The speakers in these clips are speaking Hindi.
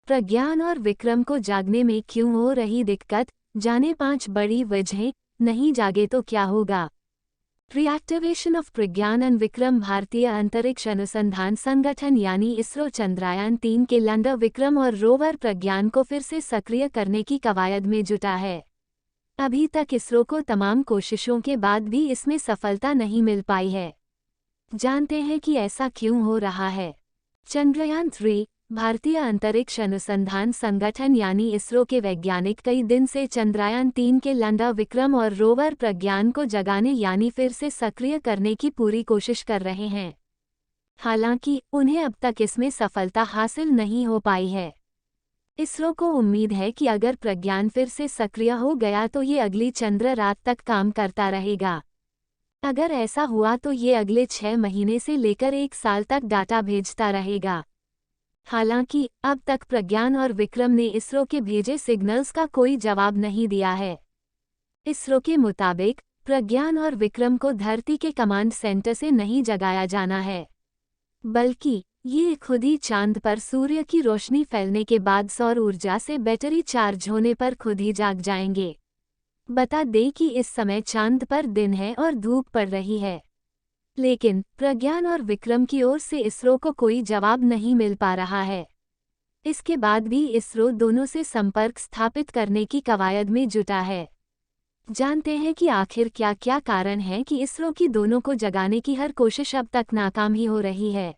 प्रज्ञान और विक्रम को जागने में क्यों हो रही दिक्कत, जाने 5 बड़ी वजहें। नहीं जागे तो क्या होगा। Reactivation of Pragyan and Vikram. भारतीय अंतरिक्ष अनुसंधान संगठन यानी इसरो चंद्रयान-3 के लैंडर विक्रम और रोवर प्रज्ञान को फिर से सक्रिय करने की कवायद में जुटा है। अभी तक इसरो को तमाम कोशिशों के बाद भी इसमें सफलता नहीं मिल पाई है। जानते हैं कि ऐसा क्यों हो रहा है। चंद्रयान-3 भारतीय अंतरिक्ष अनुसंधान संगठन यानी इसरो के वैज्ञानिक कई दिन से चंद्रयान-3 के लैंडर विक्रम और रोवर प्रज्ञान को जगाने यानी फिर से सक्रिय करने की पूरी कोशिश कर रहे हैं। हालांकि उन्हें अब तक इसमें सफलता हासिल नहीं हो पाई है। इसरो को उम्मीद है कि अगर प्रज्ञान फिर से सक्रिय हो गया तो ये अगली चंद्र रात तक काम करता रहेगा। अगर ऐसा हुआ तो ये अगले 6 महीने से लेकर 1 साल तक डाटा भेजता रहेगा। हालांकि अब तक प्रज्ञान और विक्रम ने इसरो के भेजे सिग्नल्स का कोई जवाब नहीं दिया है। इसरो के मुताबिक प्रज्ञान और विक्रम को धरती के कमांड सेंटर से नहीं जगाया जाना है, बल्कि ये खुद ही चांद पर सूर्य की रोशनी फैलने के बाद सौर ऊर्जा से बैटरी चार्ज होने पर खुद ही जाग जाएंगे। बता दें कि इस समय चांद पर दिन है और धूप पड़ रही है, लेकिन प्रज्ञान और विक्रम की ओर से इसरो को कोई जवाब नहीं मिल पा रहा है। इसके बाद भी इसरो दोनों से संपर्क स्थापित करने की कवायद में जुटा है। जानते हैं कि आखिर क्या क्या कारण है कि इसरो की दोनों को जगाने की हर कोशिश अब तक नाकाम ही हो रही है।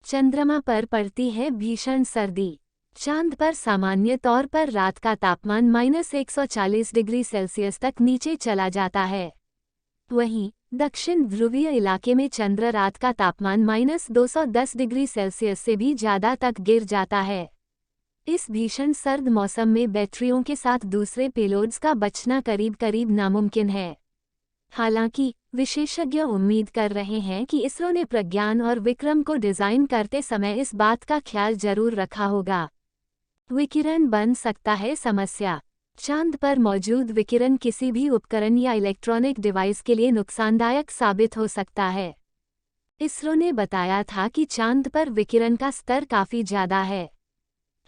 चंद्रमा पर पड़ती है भीषण सर्दी। चांद पर सामान्य तौर पर रात का तापमान -140 डिग्री सेल्सियस तक नीचे चला जाता है। वहीं दक्षिण ध्रुवीय इलाके में चंद्र रात का तापमान -210 डिग्री सेल्सियस से भी ज़्यादा तक गिर जाता है। इस भीषण सर्द मौसम में बैटरियों के साथ दूसरे पेलोड्स का बचना करीब करीब नामुमकिन है। हालांकि विशेषज्ञ उम्मीद कर रहे हैं कि इसरो ने प्रज्ञान और विक्रम को डिज़ाइन करते समय इस बात का ख्याल जरूर रखा होगा। विकिरण बन सकता है समस्या। चांद पर मौजूद विकिरण किसी भी उपकरण या इलेक्ट्रॉनिक डिवाइस के लिए नुकसानदायक साबित हो सकता है। इसरो ने बताया था कि चांद पर विकिरण का स्तर काफ़ी ज़्यादा है।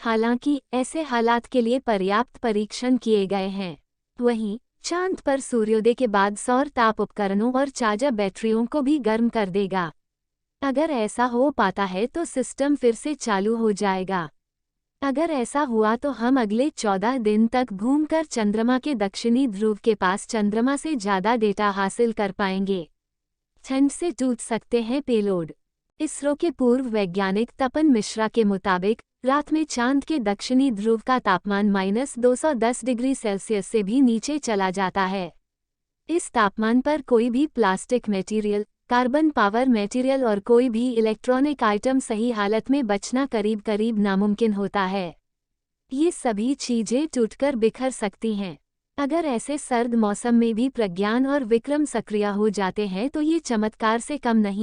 हालांकि ऐसे हालात के लिए पर्याप्त परीक्षण किए गए हैं। वहीं चांद पर सूर्योदय के बाद सौर ताप उपकरणों और चार्जर बैटरियों को भी गर्म कर देगा। अगर ऐसा हो पाता है तो सिस्टम फिर से चालू हो जाएगा। अगर ऐसा हुआ तो हम अगले 14 दिन तक घूमकर चंद्रमा के दक्षिणी ध्रुव के पास चंद्रमा से ज़्यादा डेटा हासिल कर पाएंगे। ठंड से टूट सकते हैं पेलोड। इसरो के पूर्व वैज्ञानिक तपन मिश्रा के मुताबिक रात में चांद के दक्षिणी ध्रुव का तापमान -210 डिग्री सेल्सियस से भी नीचे चला जाता है। इस तापमान पर कोई भी plastic material, carbon power material और कोई भी इलेक्ट्रॉनिक आइटम सही हालत में बचना करीब करीब नामुमकिन होता है। ये सभी चीज़ें टूटकर बिखर सकती हैं। अगर ऐसे सर्द मौसम में भी प्रज्ञान और विक्रम सक्रिय हो जाते हैं तो ये चमत्कार से कम नहीं